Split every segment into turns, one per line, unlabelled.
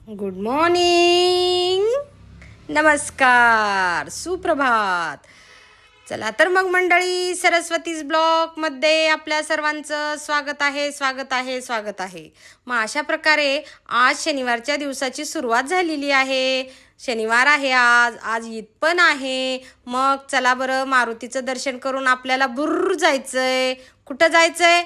Good morning, नमस्कार, सुप्रभात. चला तर मग मंडळी, सरस्वतीज ब्लॉगमध्ये आपल्या सर्वांचं स्वागत आहे. मग अशा प्रकारे आज शनिवारच्या दिवसाची सुरुवात झालेली आहे. शनिवार आहे आज ईद पण आहे. मग चला बरं, मारुतीचं दर्शन करून आपल्याला बुर्र जायचंय. कुठं जायचंय?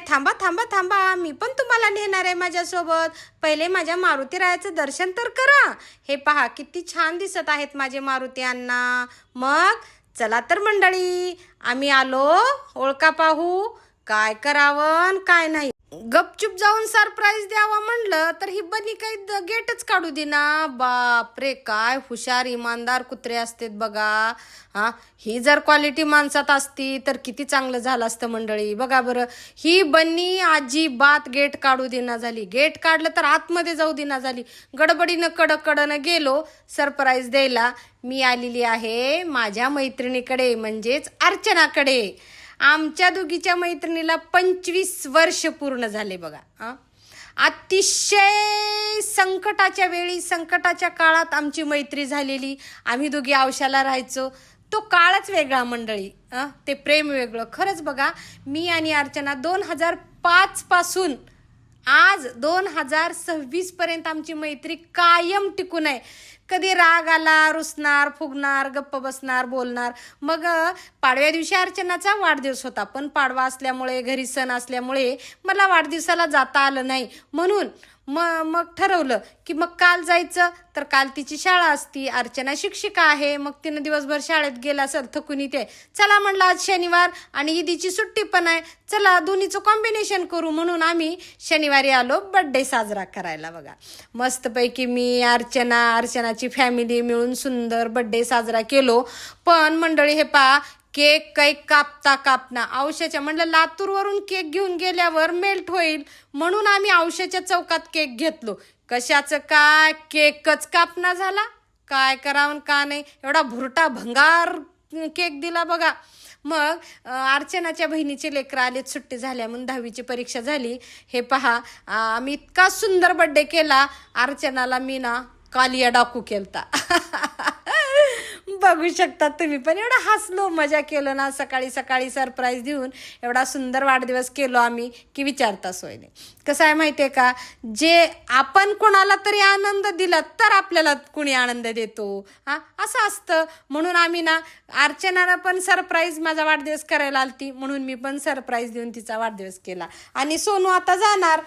थांबा, मी पण तुम्हाला नेणार आहे माझ्यासोबत. पहिले माझ्या मारुती रायाचं दर्शन तर करा. हे पहा किती छान दिसत आहेत माझे मारुती अण्णा. मग चला तर मंडळी, आम्ही आलो. ओळखा पाहू काय करावं काय नाही. गपचूप जाऊन सरप्राईज द्यावा म्हणलं तर ही बनी काही गेटच काढू देना. बापरे, काय हुशार इमानदार कुत्रे असतात बघा. ही जर क्वालिटी माणसात असती तर किती चांगलं झालं असतं मंडळी. बघा बरं, ही बन्नी अजिबात गेट काढू देना झाली. गेट काढलं तर आतमध्ये जाऊ देना झाली. गडबडीनं कडनं गेलो सरप्राईज द्यायला. मी आलेली आहे माझ्या मैत्रिणीकडे, म्हणजेच अर्चनाकडे. आमच्या दोघीच्या मैत्रिणीला 25 वर्ष पूर्ण झाले बघा. अतिशय संकटाच्या वेळी, संकटाच्या काळात आमची मैत्री झालेली. आम्ही दोघी औषधाला राहायचो. तो काळच वेगळा मंडळी, ते प्रेम वेगळं. खरंच बघा, मी आणि अर्चना 2005 पासून आज 2026 पर्यंत आमची मैत्री कायम टिकून आहे. कधी राग आला, रुसणार, फुगणार, गप्प बसणार, बोलणार. मग पाडव्या दिवशी अर्चनाचा वाढदिवस होता, पण पाडवा असल्यामुळे, घरी सण असल्यामुळे मला वाढदिवसाला जाता आलं नाही. म्हणून मग ठरवलं की मग काल जायचं. तर काल तिची शाळा असती. अर्चना शिक्षिका आहे, मग तिनं दिवसभर शाळेत गेला असेल, थकून इथे. चला म्हणलं आज शनिवार आणि ईदीची सुट्टी पण आहे, चला दोन्हीचं कॉम्बिनेशन करू. म्हणून आम्ही शनिवारी आलो बर्थडे साजरा करायला बघा. मस्तपैकी मी, अर्चनाची फॅमिली मिळून सुंदर बर्थडे साजरा केलो. पण मंडळी हे पहा, केक काही कापना औषधाच्या, म्हणलं लातूरवरून केक घेऊन गेल्यावर मेल्ट होईल म्हणून आम्ही औषधाच्या चौकात केक घेतलो. कशाचं काय, केकच कापना झाला. काय करावं का नाही, एवढा भुरटा भंगार केक दिला बघा. मग अर्चनाच्या बहिणीचे लेकरं आलेत, सुट्टी झाल्या म्हणून 10वीची परीक्षा झाली. हे पहा, आम्ही इतका सुंदर बर्थडे केला. अर्चनाला मी ना कालिया डाकू केलता. बघू शकता तुम्ही पण. एवढा हसलो, मजा केलं ना. सकाळी सरप्राईज देऊन एवढा सुंदर वाढदिवस केलो आम्ही की विचारता सोय नाही. कसं आहे माहिती आहे का, जे आपण कोणाला तरी आनंद दिला तर आपल्याला कुणी आनंद देतो, असं असतं. म्हणून आम्ही ना, अर्चनाला पण सरप्राईज माझा वाढदिवस करायला आलती, म्हणून मी पण सरप्राईज देऊन तिचा वाढदिवस केला. आणि सोनू आता जाणार,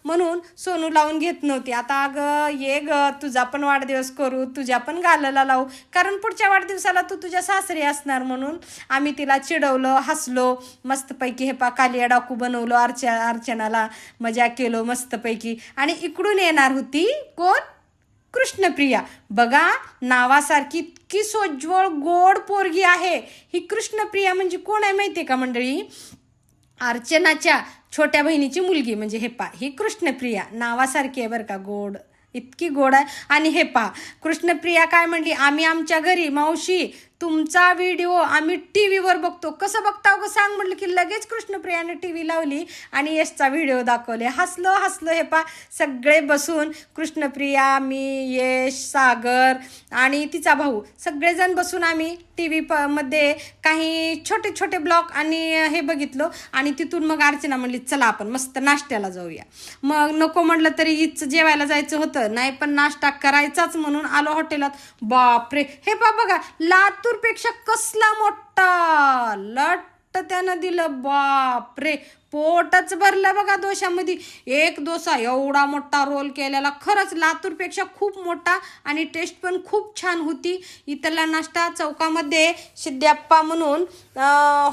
म्हणून सोनू लावून घेत नव्हती. आता अगं ये ग, तुझा पण वाढदिवस करू, तुझ्या पण गालाला लावू, कारण पुढच्या वाढदिवसाला तू तुझ्या सासरी असणार. म्हणून आम्ही तिला चिडवलं, हसलो मस्तपैकी. हे पा, कालिया डाकू बनवलो अर्चनाला, मजा केलो मस्तपैकी. आणि इकडून येणार होती कोण, कृष्णप्रिया. बघा, नावासारखी इतकी सोज्वळ गोड पोरगी आहे ही कृष्णप्रिया. म्हणजे कोण आहे माहिती आहे का मंडळी, अर्चनाच्या छोट्या बहिणीची मुलगी. म्हणजे हे पा, ही कृष्णप्रिया नावासारखी आहे बरं का, गोड, इतकी गोड आहे. आणि हे पहा, कृष्णप्रिया काय म्हणली, आम्ही आमच्या घरी मावशी तुमचा व्हिडिओ आम्ही TV वर बघतो. कसं बघता ग सांग म्हटलं की लगेच कृष्णप्रियाने TV लावली आणि यशचा व्हिडिओ दाखवले. हसलो. हे पा, सगळे बसून, कृष्णप्रिया, मी, यश, सागर आणि तिचा भाऊ, सगळेजण बसून आम्ही TV मध्ये काही छोटे ब्लॉग आणि हे बघितलो. आणि तिथून मग अर्चना म्हणली चला आपण मस्त नाश्त्याला जाऊया. मग नको म्हटलं तरी ईदचं जेवायला जायचं होतं, नाही पण नाश्ता करायचाच म्हणून आलो हॉटेलात. बापरे, हे पा बघा, लातूरपेक्षा कसला मोठा लट्ट त्यानं दिलं. बापरे, पोटच भरलं बघा डोशामध्ये. एक डोसा एवढा मोठा रोल केलेला, खरंच लातूरपेक्षा खूप मोठा. आणि टेस्ट पण खूप छान होती. इथला नाश्ता चौकामध्ये सिद्ध्याप्पा म्हणून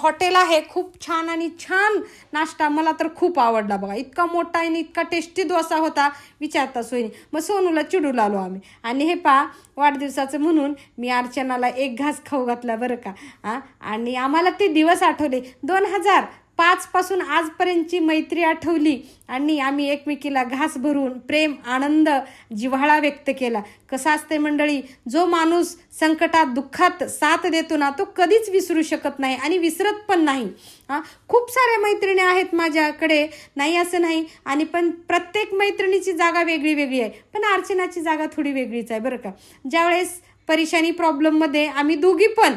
हॉटेल आहे, खूप छान आणि छान नाश्ता, मला तर खूप आवडला बघा. इतका मोठा आणि इतका टेस्टी डोसा होता, विचारता सोयी. मग सोनूला चिडू लागलो आम्ही. आणि हे पहा, वाढदिवसाचं म्हणून मी अर्चनाला एक घास खाऊ घातला बरं का. आणि आम्हाला ते दिवस आठवले. 5 पासून आजपर्यंतची मैत्री आठवली आणि आम्ही एकमेकीला घास भरून प्रेम आनंद जिव्हाळा व्यक्त केला. कसं असते मंडळी, जो माणूस संकटात दुःखात साथ देतो ना तो कधीच विसरू शकत नाही आणि विसरत पण नाही. खूप साऱ्या मैत्रिणी आहेत माझ्याकडे, नाही असं नाही, आणि पण प्रत्येक मैत्रिणीची जागा वेगळी वेगळी आहे. पण अर्चनाची जागा थोडी वेगळीच आहे बरं का. ज्यावेळेस परेशानी प्रॉब्लेममध्ये आम्ही दोघी पण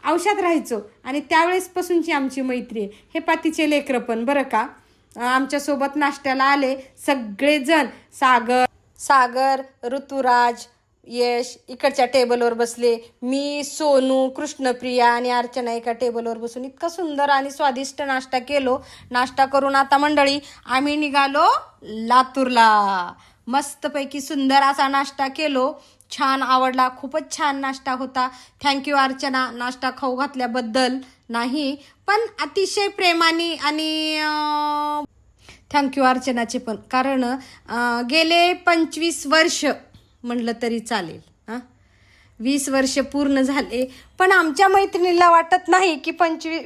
औषध राहायचो आणि त्यावेळेसपासूनची आमची मैत्री आहे. हे पातीचे लेकरं पण बरं का आमच्यासोबत नाश्त्याला आले सगळेजण. सागर, ऋतुराज, यश इकडच्या टेबलवर बसले, मी, सोनू, कृष्णप्रिया आणि अर्चना एका टेबलवर बसून इतका सुंदर आणि स्वादिष्ट नाश्ता केलो. नाश्ता करून आता मंडळी आम्ही निघालो लातूरला. मस्तपैकी सुंदर असा नाश्ता केलो, छान आवडला, खूपच छान नाश्ता होता. थँक्यू अर्चना नाश्ता खाऊ घातल्याबद्दल. नाही पण अतिशय प्रेमाने, आणि थँक्यू अर्चनाचे पण, कारण गेले 25 वर्ष म्हणलं तरी चालेल, 20 वर्ष पूर्ण झाले, पण आमच्या मैत्रिणीला वाटत नाही की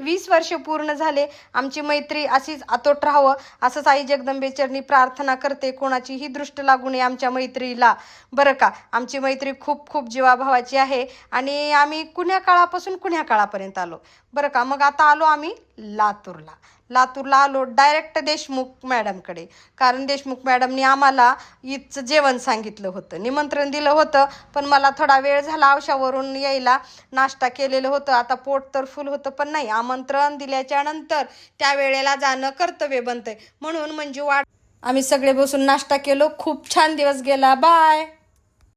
20 वर्ष पूर्ण झाले. आमची मैत्री अशीच अतोट राहावं असंच आई जगदंबेचरणी प्रार्थना करते. कोणाचीही दृष्ट लागू नये आमच्या मैत्रीला बरं का. आमची मैत्री खूप खूप जीवाभावाची आहे आणि आम्ही कुण्या काळापासून कुण्या काळापर्यंत आलो बरं का. मग आता आलो आम्ही लातूरला आलो डायरेक्ट देशमुख मॅडमकडे, कारण देशमुख मॅडमनी आम्हाला ईदचं जेवण सांगितलं होतं, निमंत्रण दिलं होतं. पण मला थोडा वेळ झाला औषधावरून यायला, नाश्ता केलेलं होतं, आता पोट तर फुल होतं. पण नाही, आमंत्रण दिल्याच्या नंतर त्या वेळेला जाणं कर्तव्य बनतंय म्हणून आम्ही सगळे बसून नाश्ता केलो. खूप छान दिवस गेला. बाय.